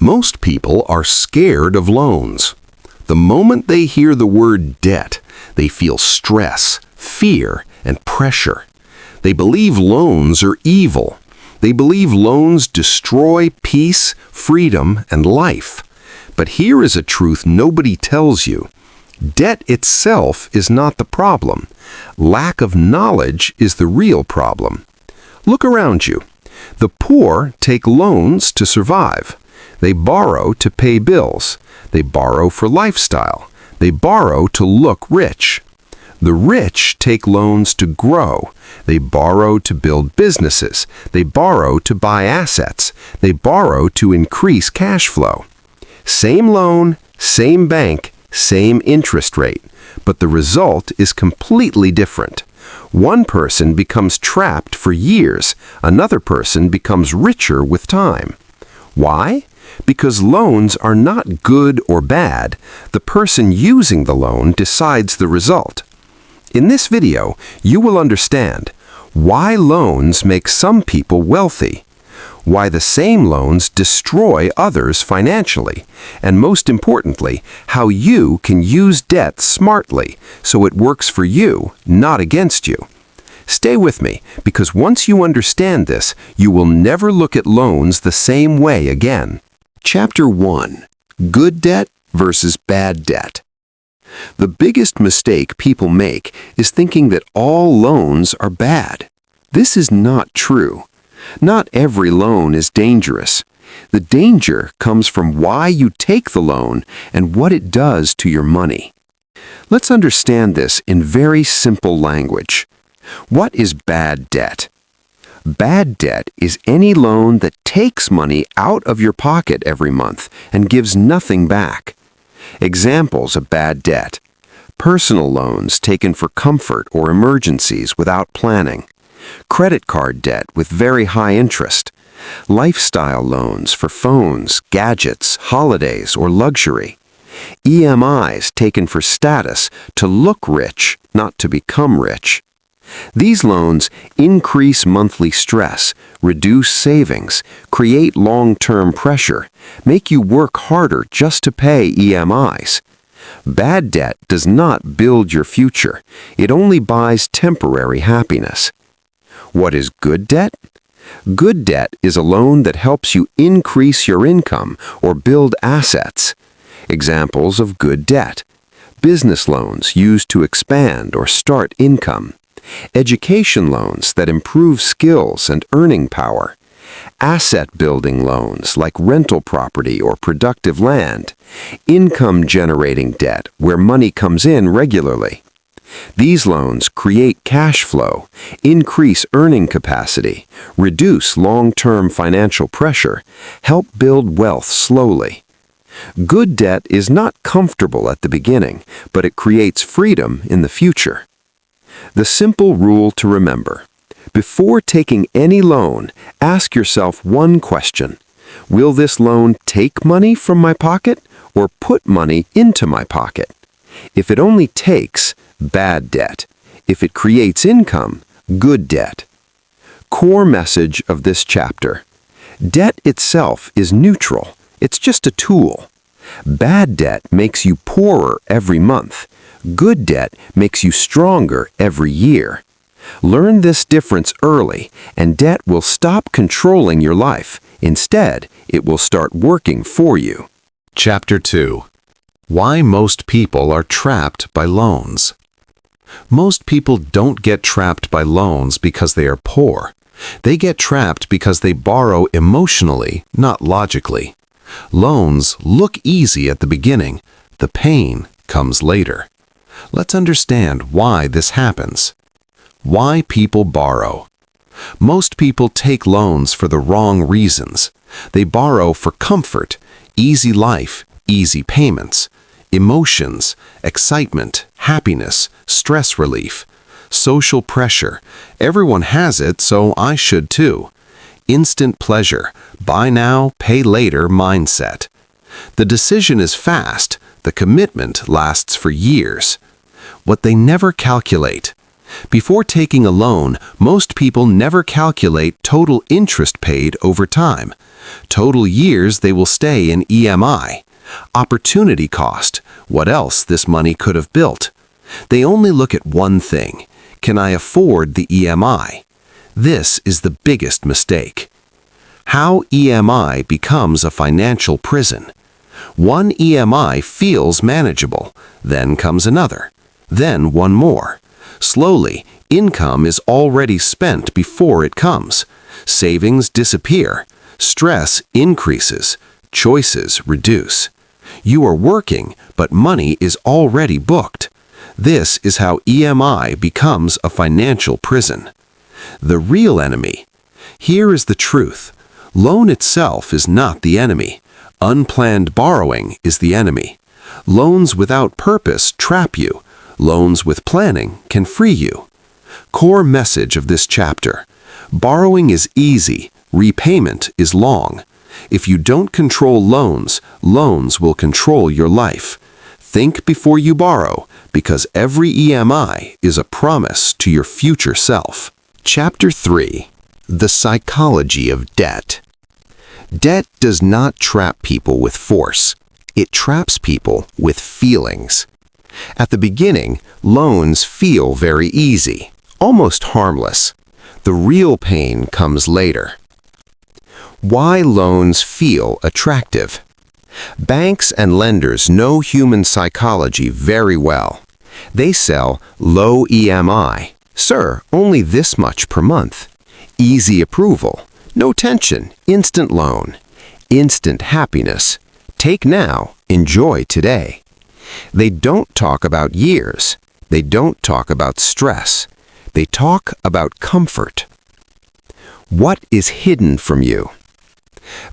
Most people are scared of loans. The moment they hear the word debt, they feel stress, fear, and pressure. They believe loans are evil. They believe loans destroy peace, freedom, and life. But here is a truth nobody tells you. Debt itself is not the problem. Lack of knowledge is the real problem. Look around you. The poor take loans to survive. They borrow to pay bills. They borrow for lifestyle. They borrow to look rich. The rich take loans to grow. They borrow to build businesses. They borrow to buy assets. They borrow to increase cash flow. Same loan, same bank, same interest rate, but the result is completely different. One person becomes trapped for years. Another person becomes richer with time. Why? Because loans are not good or bad. The person using the loan decides the result. In this video, you will understand why loans make some people wealthy, why the same loans destroy others financially, and most importantly, how you can use debt smartly so it works for you, not against you. Stay with me, because once you understand this, you will never look at loans the same way again. Chapter 1. Good debt versus bad debt. The biggest mistake people make is thinking that all loans are bad. This is not true. Not every loan is dangerous. The danger comes from why you take the loan and what it does to your money. Let's understand this in very simple language. What is bad debt? Bad debt is any loan that takes money out of your pocket every month and gives nothing back. Examples of bad debt: personal loans taken for comfort or emergencies without planning, credit card debt with very high interest, lifestyle loans for phones, gadgets, holidays, or luxury, EMIs taken for status to look rich, not to become rich. These loans increase monthly stress, reduce savings, create long-term pressure, make you work harder just to pay EMIs. Bad debt does not build your future. It only buys temporary happiness. What is good debt? Good debt is a loan that helps you increase your income or build assets. Examples of good debt: business loans used to expand or start income, education loans that improve skills and earning power, asset-building loans like rental property or productive land, income-generating debt where money comes in regularly. These loans create cash flow, increase earning capacity, reduce long-term financial pressure, help build wealth slowly. Good debt is not comfortable at the beginning, but it creates freedom in the future. The simple rule to remember: before taking any loan, ask yourself one question. Will this loan take money from my pocket or put money into my pocket? If it only takes, bad debt. If it creates income, good debt. Core message of this chapter: debt itself is neutral. It's just a tool. Bad debt makes you poorer every month. Good debt makes you stronger every year. Learn this difference early, and debt will stop controlling your life. Instead, it will start working for you. Chapter 2. Why most people are trapped by loans. Most people don't get trapped by loans because they are poor. They get trapped because they borrow emotionally, not logically. Loans look easy at the beginning. The pain comes later. Let's understand why this happens. Why people borrow. Most people take loans for the wrong reasons. They borrow for comfort, easy life, easy payments, emotions, excitement, happiness, stress relief, social pressure. Everyone has it, so I should too. Instant pleasure, buy now, pay later mindset. The decision is fast. The commitment lasts for years. What they never calculate: Before taking a loan, most people never calculate total interest paid over time, total years they will stay in EMI, opportunity cost, what else this money could have built. They only look at one thing: can I afford the EMI? This is the biggest mistake. How EMI becomes a financial prison. One EMI feels manageable, then comes another, then one more. Slowly, income is already spent before it comes. Savings disappear. Stress increases. Choices reduce. You are working, but money is already booked. This is how EMI becomes a financial prison. The real enemy. Here is the truth. Loan itself is not the enemy. Unplanned borrowing is the enemy. Loans without purpose trap you. Loans with planning can free you. Core message of this chapter: borrowing is easy, repayment is long. If you don't control loans, loans will control your life. Think before you borrow, because every EMI is a promise to your future self. Chapter 3. The Psychology of Debt. Debt does not trap people with force. It traps people with feelings. At the beginning, loans feel very easy, almost harmless. The real pain comes later. Why loans feel attractive. Banks and lenders know human psychology very well. They sell low EMI. Sir, only this much per month. Easy approval. No tension. Instant loan. Instant happiness. Take now. Enjoy today. They don't talk about years. They don't talk about stress. They talk about comfort. What is hidden from you?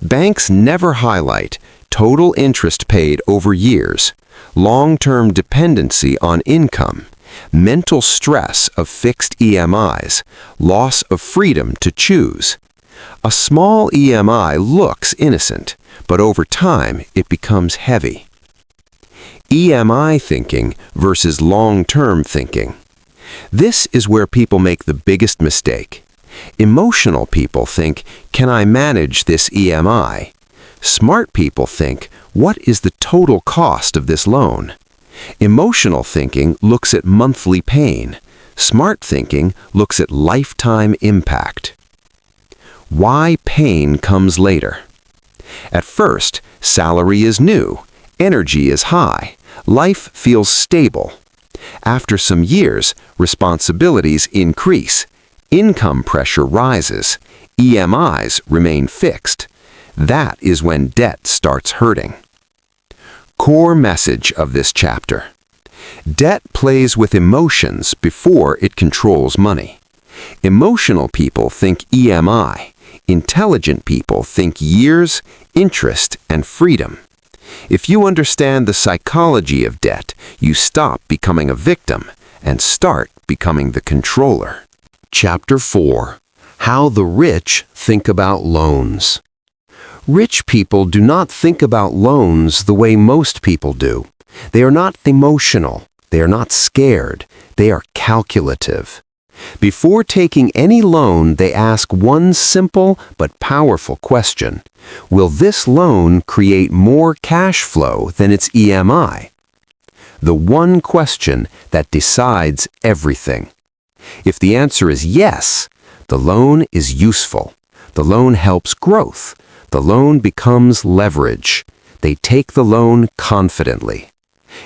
Banks never highlight total interest paid over years, long-term dependency on income, mental stress of fixed EMIs, loss of freedom to choose. A small EMI looks innocent, but over time it becomes heavy. EMI thinking versus long-term thinking. This is where people make the biggest mistake. Emotional people think, can I manage this EMI? Smart people think, what is the total cost of this loan? Emotional thinking looks at monthly pain. Smart thinking looks at lifetime impact. Why pain comes later. At first, salary is new, energy is high, life feels stable. After some years, responsibilities increase, income pressure rises, EMIs remain fixed. That is when debt starts hurting. Core message of this chapter. Debt plays with emotions before it controls money. Emotional people think EMI. Intelligent people think years, interest, and freedom. If you understand the psychology of debt, you stop becoming a victim and start becoming the controller. Chapter 4. How the rich think about loans. Rich people do not think about loans the way most people do. They are not emotional. They are not scared. They are calculative. Before taking any loan, they ask one simple but powerful question. Will this loan create more cash flow than its EMI? The one question that decides everything. If the answer is yes, the loan is useful. The loan helps growth. The loan becomes leverage. They take the loan confidently.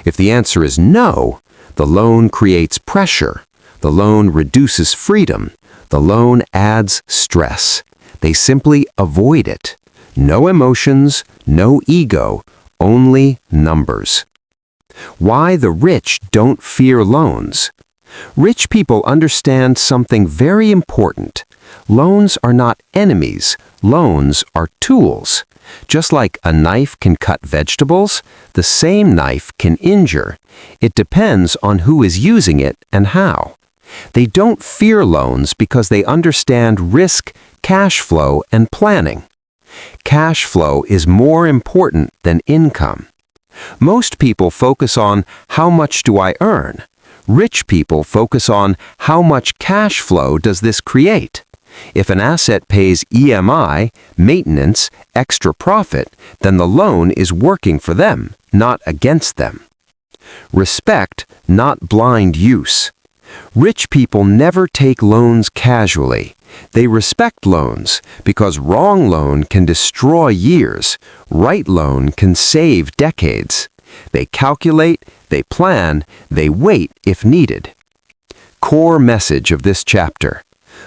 If the answer is no, the loan creates pressure. The loan reduces freedom. The loan adds stress. They simply avoid it. No emotions, no ego, only numbers. Why the rich don't fear loans. Rich people understand something very important. Loans are not enemies. Loans are tools. Just like a knife can cut vegetables, the same knife can injure. It depends on who is using it and how. They don't fear loans because they understand risk, cash flow, and planning. Cash flow is more important than income. Most people focus on how much do I earn, Rich people focus on how much cash flow does this create. If an asset pays EMI, maintenance, extra profit, then the loan is working for them, not against them. Respect, not blind use. Rich people never take loans casually. They respect loans because wrong loan can destroy years, right loan can save decades. They calculate, they plan, they wait if needed. Core message of this chapter.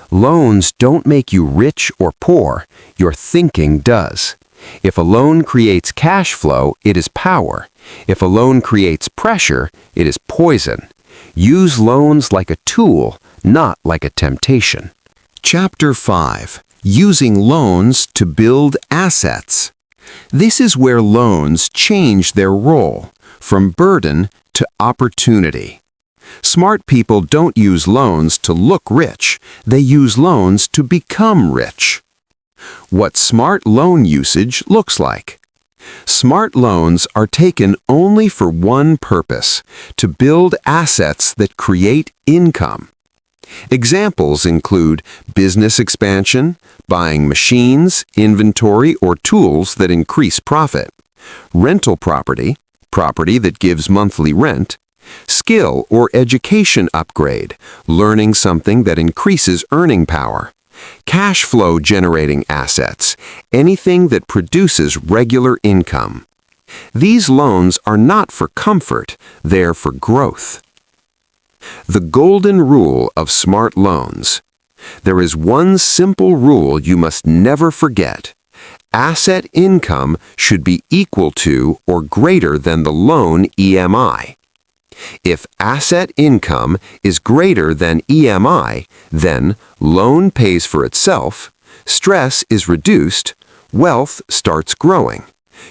Loans don't make you rich or poor, your thinking does. If a loan creates cash flow, it is power. If a loan creates pressure, it is poison. Use loans like a tool, not like a temptation. Chapter 5. Using loans to build assets. This is where loans change their role, from burden to opportunity. Smart people don't use loans to look rich, they use loans to become rich. What smart loan usage looks like. Smart loans are taken only for one purpose, to build assets that create income. Examples include business expansion, buying machines, inventory, or tools that increase profit, rental property, property that gives monthly rent, skill or education upgrade, learning something that increases earning power, cash flow generating assets, anything that produces regular income. These loans are not for comfort, they're for growth. The golden rule of smart loans. There is one simple rule you must never forget. Asset income should be equal to or greater than the loan EMI. If asset income is greater than EMI, then loan pays for itself, stress is reduced, wealth starts growing.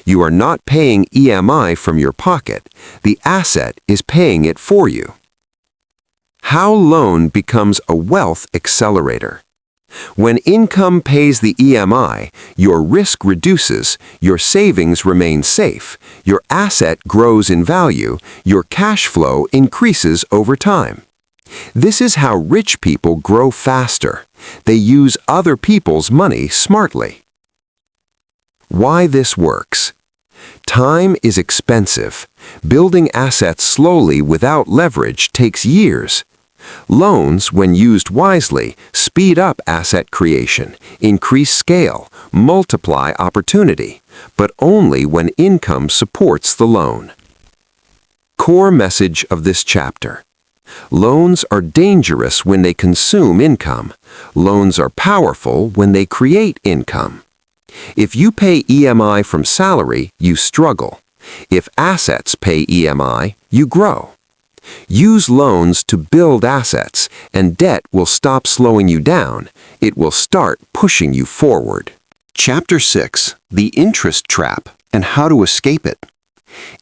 You are not paying EMI from your pocket. The asset is paying it for you. How loan becomes a wealth accelerator. When income pays the EMI, your risk reduces, your savings remain safe, your asset grows in value, your cash flow increases over time. This is how rich people grow faster. They use other people's money smartly. Why this works. Time is expensive. Building assets slowly without leverage takes years. Loans, when used wisely, speed up asset creation, increase scale, multiply opportunity, but only when income supports the loan. Core message of this chapter. Loans are dangerous when they consume income. Loans are powerful when they create income. If you pay EMI from salary, you struggle. If assets pay EMI, you grow. Use loans to build assets, and debt will stop slowing you down. It will start pushing you forward. Chapter 6. The Interest Trap and How to Escape It.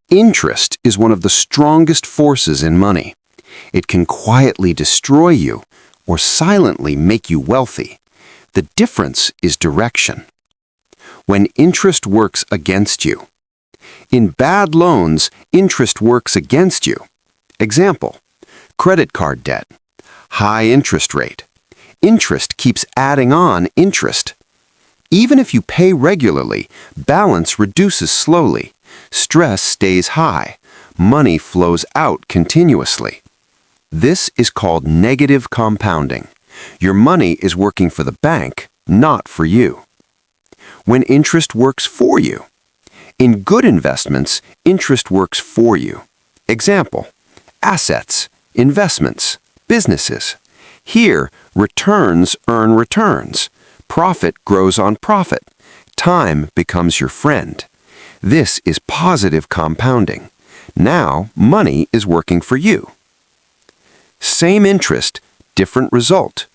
Interest is one of the strongest forces in money. It can quietly destroy you or silently make you wealthy. The difference is direction. When interest works against you. In bad loans, interest works against you. Example, credit card debt, high interest rate. Interest keeps adding on interest. Even if you pay regularly, balance reduces slowly. Stress stays high. Money flows out continuously. This is called negative compounding. Your money is working for the bank, not for you. When interest works for you. In good investments, interest works for you. Example, assets, investments, businesses. Here, returns earn returns. Profit grows on profit. Time becomes your friend. This is positive compounding. Now, money is working for you. Same interest, different result.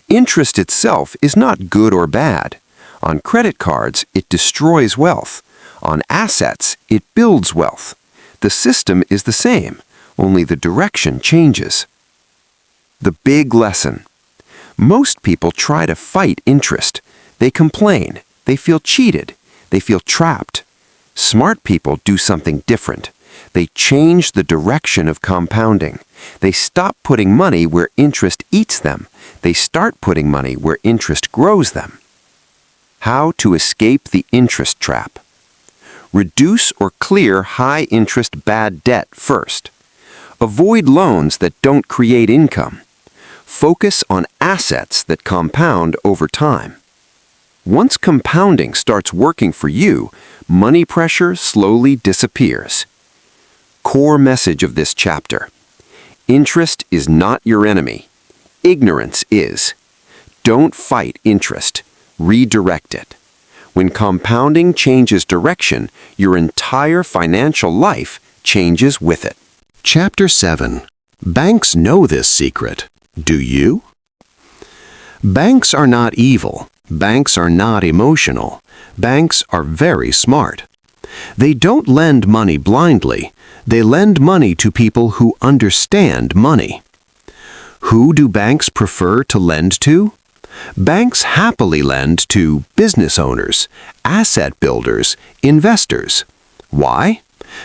Interest itself is not good or bad. On credit cards, it destroys wealth. On assets, it builds wealth. The system is the same. Only the direction changes. The big lesson. Most people try to fight interest. They complain. They feel cheated. They feel trapped. Smart people do something different. They change the direction of compounding. They stop putting money where interest eats them. They start putting money where interest grows them. How to escape the interest trap. Reduce or clear high-interest bad debt first. Avoid loans that don't create income. Focus on assets that compound over time. Once compounding starts working for you, money pressure slowly disappears. Core message of this chapter. Interest is not your enemy. Ignorance is. Don't fight interest. Redirect it. When compounding changes direction, your entire financial life changes with it. Chapter 7. Banks know this secret. Do you? Banks are not evil. Banks are not emotional. Banks are very smart. They don't lend money blindly. They lend money to people who understand money. Who do banks prefer to lend to? Banks happily lend to business owners, asset builders, investors. Why?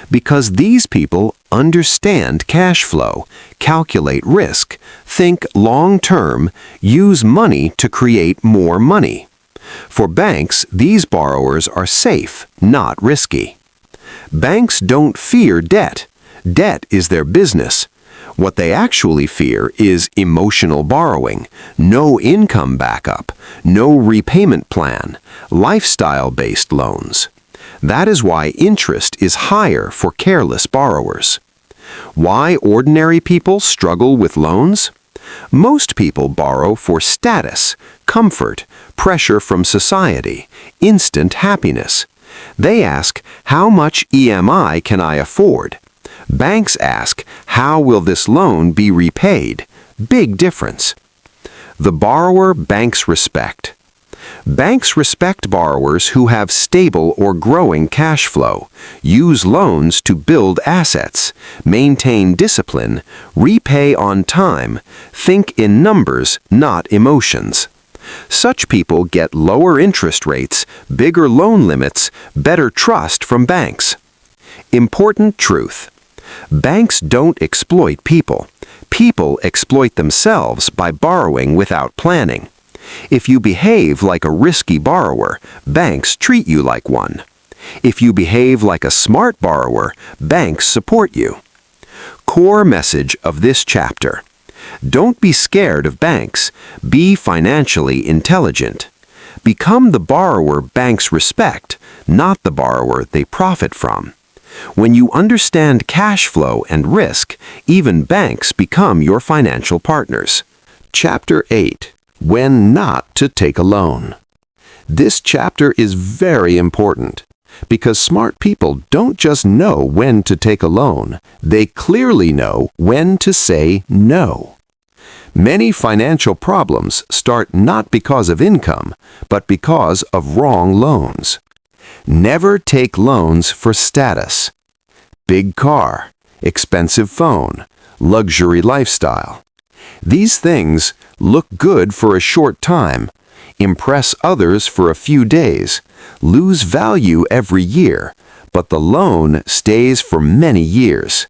Because these people understand cash flow, calculate risk, think long-term, use money to create more money. For banks, these borrowers are safe, not risky. Banks don't fear debt. Debt is their business. What they actually fear is emotional borrowing, no income backup, no repayment plan, lifestyle-based loans. That is why interest is higher for careless borrowers. Why ordinary people struggle with loans? Most people borrow for status, comfort, pressure from society, instant happiness. They ask, how much EMI can I afford? Banks ask, how will this loan be repaid? Big difference. The borrower banks respect. Banks respect borrowers who have stable or growing cash flow, use loans to build assets, maintain discipline, repay on time, think in numbers, not emotions. Such people get lower interest rates, bigger loan limits, better trust from banks. Important truth. Banks don't exploit people. People exploit themselves by borrowing without planning. If you behave like a risky borrower, banks treat you like one. If you behave like a smart borrower, banks support you. Core message of this chapter. Don't be scared of banks. Be financially intelligent. Become the borrower banks respect, not the borrower they profit from. When you understand cash flow and risk, even banks become your financial partners. Chapter 8. When not to take a loan. This chapter is very important because smart people don't just know when to take a loan, they clearly know when to say no. Many financial problems start not because of income, but because of wrong loans. Never take loans for status. Big car, expensive phone, luxury lifestyle. These things look good for a short time, impress others for a few days, lose value every year, but the loan stays for many years.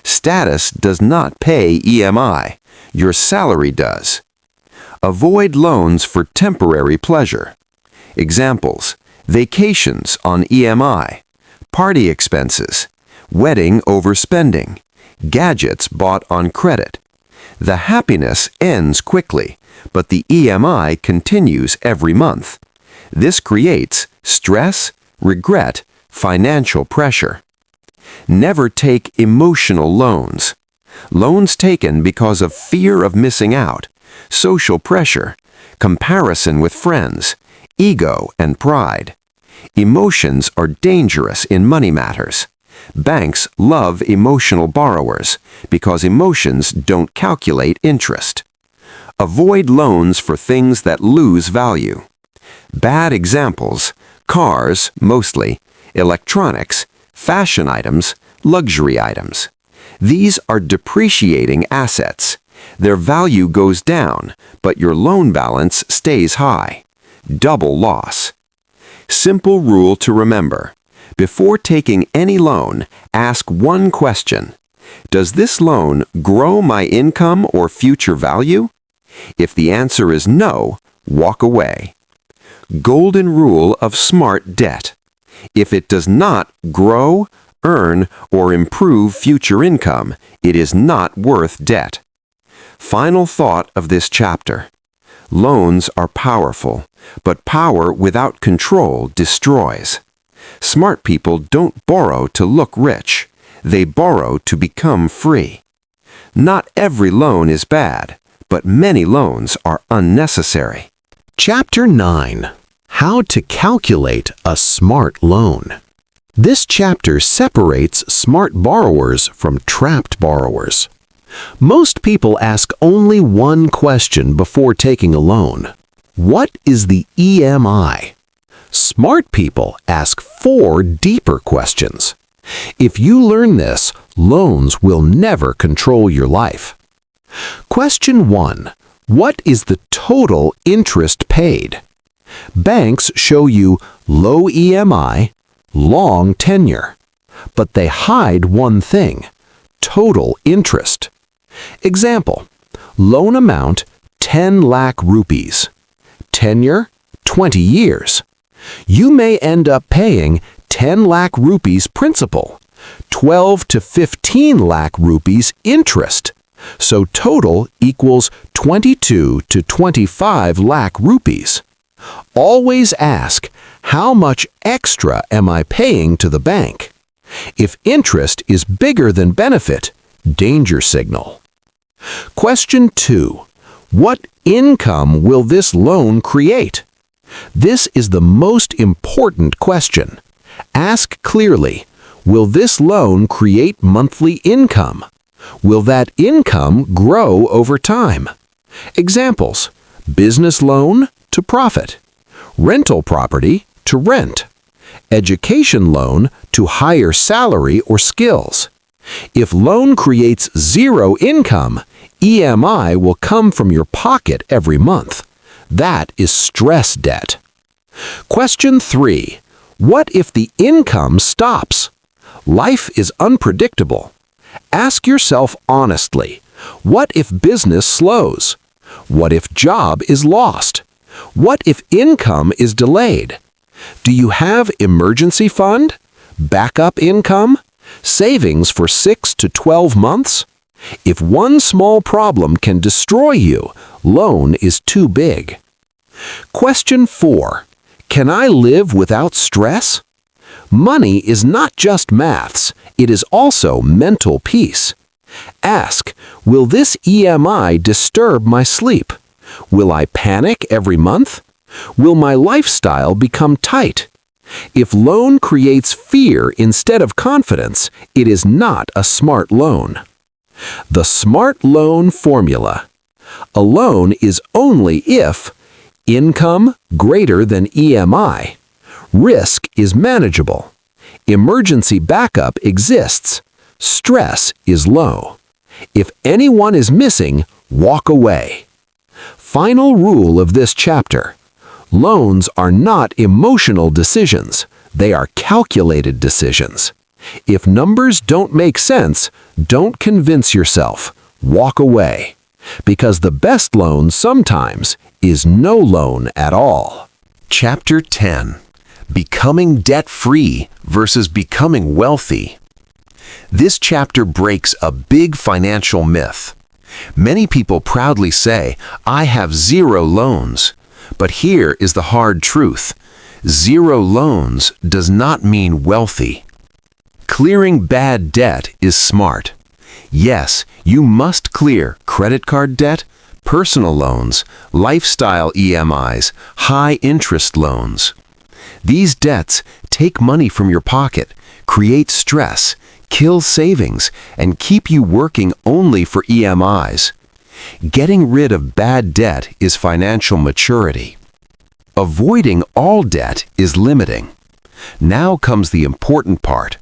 Status does not pay EMI. Your salary does. Avoid loans for temporary pleasure. Examples: vacations on EMI, party expenses, wedding overspending, gadgets bought on credit. The happiness ends quickly, but the EMI continues every month. This creates stress, regret, financial pressure. Never take emotional loans. Loans taken because of fear of missing out, social pressure, comparison with friends, ego and pride. Emotions are dangerous in money matters. Banks love emotional borrowers because emotions don't calculate interest. Avoid loans for things that lose value. Bad examples: cars, mostly, electronics, fashion items, luxury items. These are depreciating assets. Their value goes down, but your loan balance stays high. Double loss. Simple rule to remember: Before taking any loan, ask one question. Does this loan grow my income or future value? If the answer is no, walk away. Golden rule of smart debt. If it does not grow, earn, or improve future income, it is not worth debt. Final thought of this chapter. Loans are powerful, but power without control destroys. Smart people don't borrow to look rich. They borrow to become free. Not every loan is bad, but many loans are unnecessary. Chapter 9. How to calculate a smart loan. This chapter separates smart borrowers from trapped borrowers. Most people ask only one question before taking a loan. What is the EMI? Smart people ask 4 deeper questions. If you learn this, loans will never control your life. Question 1. What is the total interest paid? Banks show you low EMI, long tenure, but they hide one thing: total interest. Example: loan amount 10 lakh rupees. Tenure 20 years. You may end up paying 10 lakh rupees principal, 12 to 15 lakh rupees interest. So total equals 22 to 25 lakh rupees. Always ask, how much extra am I paying to the bank? If interest is bigger than benefit, danger signal. Question 2. What income will this loan create? This is the most important question. Ask clearly, will this loan create monthly income? Will that income grow over time? Examples: business loan to profit, rental property to rent, education loan to higher salary or skills. If loan creates zero income, EMI will come from your pocket every month. That is stress debt. Question 3. What if the income stops? Life is unpredictable. Ask yourself honestly, what if business slows? What if job is lost? What if income is delayed? Do you have emergency fund? Backup income? Savings for 6 to 12 months? If one small problem can destroy you, loan is too big. Question 4. Can I live without stress? Money is not just maths, it is also mental peace. Ask, will this EMI disturb my sleep? Will I panic every month? Will my lifestyle become tight? If loan creates fear instead of confidence, it is not a smart loan. The smart loan formula. A loan is only if income greater than EMI, risk is manageable, emergency backup exists, stress is low. If anyone is missing, walk away. Final rule of this chapter. Loans are not emotional decisions, they are calculated decisions. If numbers don't make sense, don't convince yourself. Walk away. Because the best loan sometimes is no loan at all. Chapter 10. Becoming debt-free versus becoming wealthy. This chapter breaks a big financial myth. Many people proudly say, I have 0 loans. But here is the hard truth. 0 loans does not mean wealthy. Clearing bad debt is smart. Yes, you must clear credit card debt, personal loans, lifestyle EMIs, high-interest loans. These debts take money from your pocket, create stress, kill savings, and keep you working only for EMIs. Getting rid of bad debt is financial maturity. Avoiding all debt is limiting. Now comes the important part.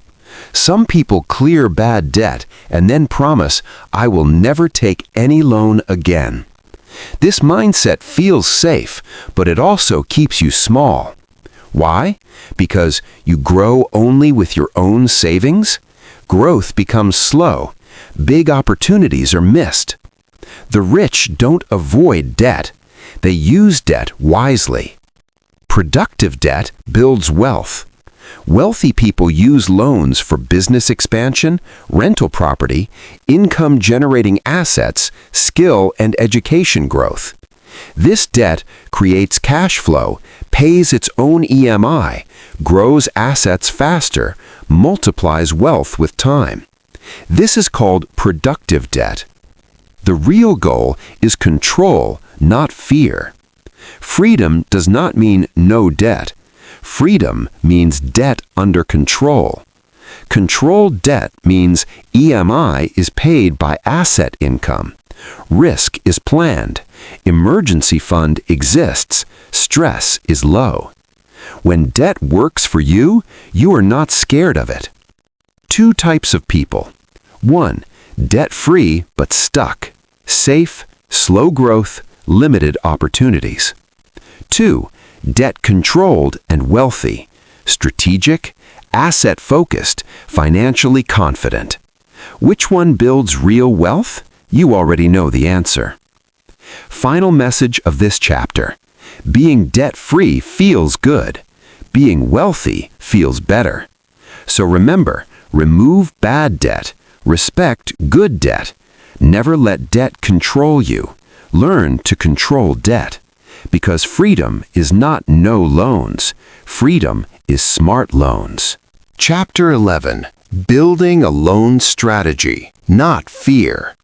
Some people clear bad debt and then promise, I will never take any loan again. This mindset feels safe, but it also keeps you small. Why? Because you grow only with your own savings? Growth becomes slow. Big opportunities are missed. The rich don't avoid debt. They use debt wisely. Productive debt builds wealth. Wealthy people use loans for business expansion, rental property, income-generating assets, skill and education growth. This debt creates cash flow, pays its own EMI, grows assets faster, multiplies wealth with time. This is called productive debt. The real goal is control, not fear. Freedom does not mean no debt. Freedom means debt under control. Controlled debt means EMI is paid by asset income. Risk is planned. Emergency fund exists. Stress is low. When debt works for you, you are not scared of it. Two types of people. 1. Debt-free but stuck. Safe, slow growth, limited opportunities. 2. Debt-controlled and wealthy. Strategic, asset-focused, financially confident. Which one builds real wealth? You already know the answer. Final message of this chapter. Being debt-free feels good. Being wealthy feels better. So remember, remove bad debt. Respect good debt. Never let debt control you. Learn to control debt. Because freedom is not no loans. Freedom is smart loans. Chapter 11. Building a loan strategy, not fear.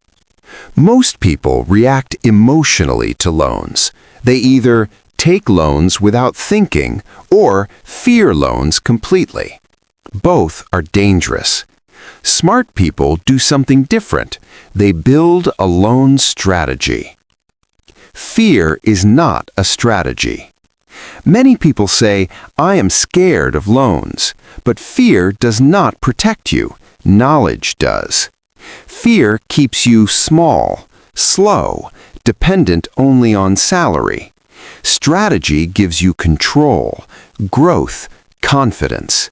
Most people react emotionally to loans. They either take loans without thinking or fear loans completely. Both are dangerous. Smart people do something different. They build a loan strategy. Fear is not a strategy. Many people say, I am scared of loans, but fear does not protect you. Knowledge does. Fear keeps you small, slow, dependent only on salary. Strategy gives you control, growth, confidence.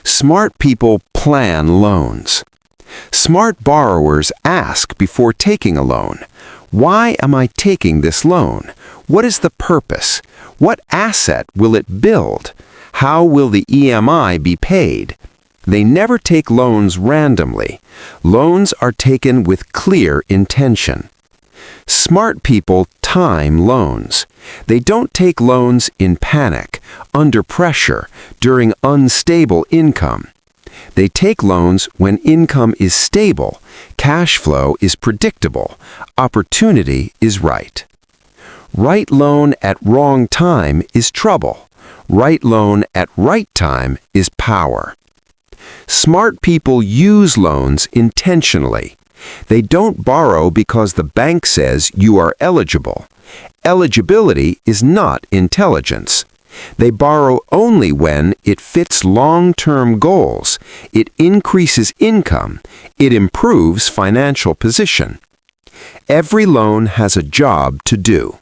Smart people plan loans. Smart borrowers ask before taking a loan, why am I taking this loan? What is the purpose? What asset will it build? How will the EMI be paid? They never take loans randomly. Loans are taken with clear intention. Smart people time loans. They don't take loans in panic, under pressure, during unstable income. They take loans when income is stable, cash flow is predictable, opportunity is right. Right loan at wrong time is trouble. Right loan at right time is power. Smart people use loans intentionally. They don't borrow because the bank says you are eligible. Eligibility is not intelligence. They borrow only when it fits long-term goals, it increases income, it improves financial position. Every loan has a job to do.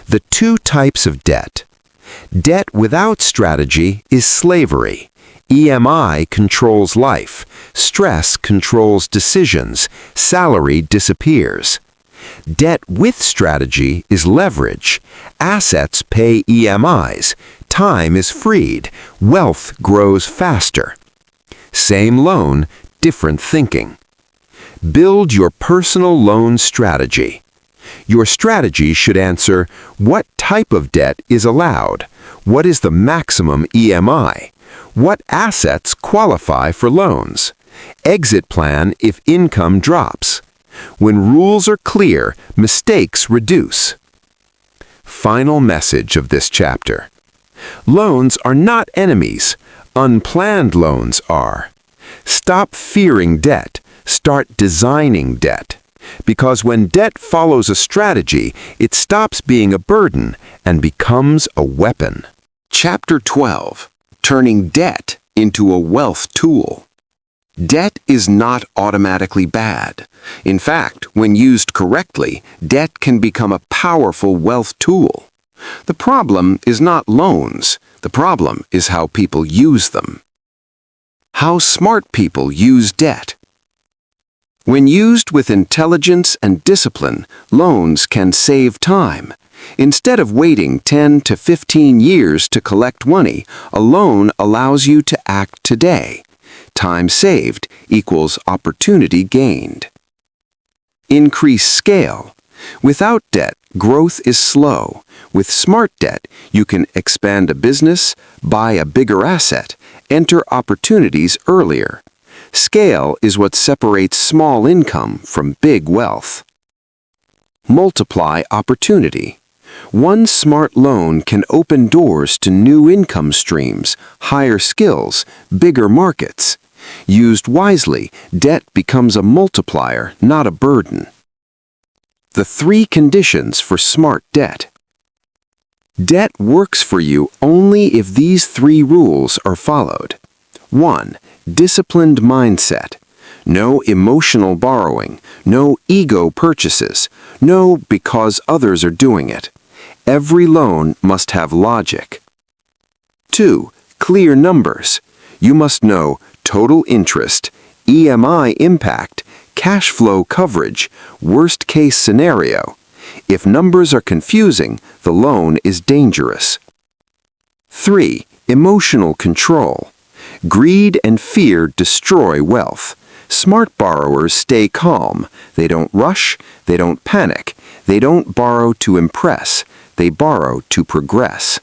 The two types of debt. Debt without strategy is slavery. EMI controls life. Stress controls decisions. Salary disappears. Debt with strategy is leverage. Assets pay EMIs. Time is freed. Wealth grows faster. Same loan, different thinking. Build your personal loan strategy. Your strategy should answer, what type of debt is allowed? What is the maximum EMI? What assets qualify for loans? Exit plan if income drops. When rules are clear, mistakes reduce. Final message of this chapter. Loans are not enemies. Unplanned loans are. Stop fearing debt. Start designing debt. Because when debt follows a strategy, it stops being a burden and becomes a weapon. Chapter 12. Turning debt into a wealth tool. Debt is not automatically bad. In fact, when used correctly, debt can become a powerful wealth tool. The problem is not loans. The problem is how people use them. How smart people use debt. When used with intelligence and discipline, loans can save time. Instead of waiting 10 to 15 years to collect money, a loan allows you to act today. Time saved equals opportunity gained. Increase scale. Without debt, growth is slow. With smart debt, you can expand a business, buy a bigger asset, enter opportunities earlier. Scale is what separates small income from big wealth. Multiply opportunity. One smart loan can open doors to new income streams, higher skills, bigger markets. Used wisely, debt becomes a multiplier, not a burden. The 3 conditions for smart debt. Debt works for you only if these 3 rules are followed. 1. Disciplined mindset. No emotional borrowing, no ego purchases, no because others are doing it. Every loan must have logic. 2. Clear numbers. You must know total interest, EMI impact, cash flow coverage, worst case scenario. If numbers are confusing, the loan is dangerous. 3. Emotional control. Greed and fear destroy wealth. Smart borrowers stay calm. They don't rush, they don't panic, they don't borrow to impress, they borrow to progress.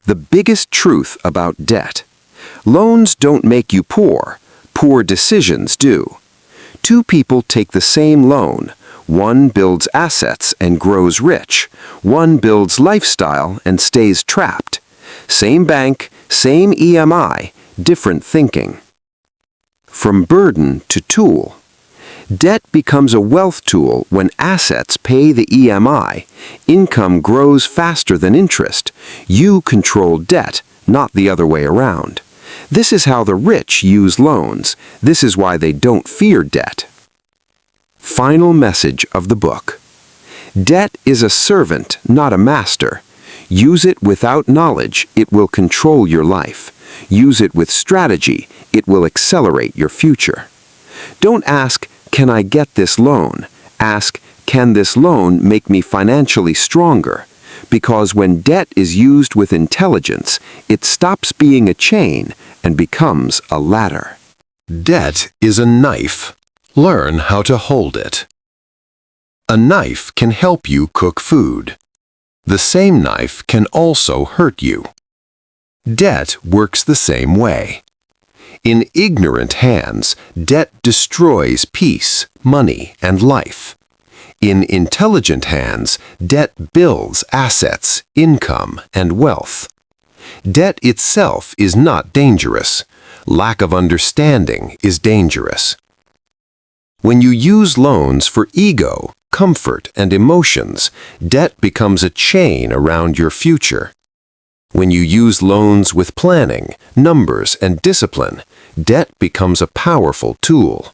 The biggest truth about debt. Loans don't make you poor. Poor decisions do. 2 people take the same loan. One builds assets and grows rich. One builds lifestyle and stays trapped. Same bank, same EMI, different thinking. From burden to tool. Debt becomes a wealth tool when assets pay the EMI. Income grows faster than interest. You control debt, not the other way around. This is how the rich use loans. This is why they don't fear debt. Final message of the book. Debt is a servant, not a master. Use it without knowledge, it will control your life. Use it with strategy, it will accelerate your future. Don't ask, can I get this loan? Ask, can this loan make me financially stronger? Because when debt is used with intelligence, it stops being a chain and becomes a ladder. Debt is a knife. Learn how to hold it. A knife can help you cook food. The same knife can also hurt you. Debt works the same way. In ignorant hands, debt destroys peace, money, and life. In intelligent hands, debt builds assets, income, and wealth. Debt itself is not dangerous. Lack of understanding is dangerous. When you use loans for ego, comfort, and emotions, debt becomes a chain around your future. When you use loans with planning, numbers, and discipline, debt becomes a powerful tool.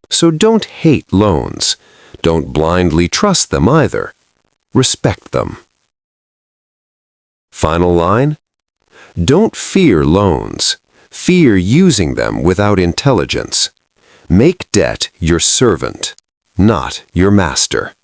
So don't hate loans. Don't blindly trust them either. Respect them. Final line? Don't fear loans. Fear using them without intelligence. Make debt your servant, not your master.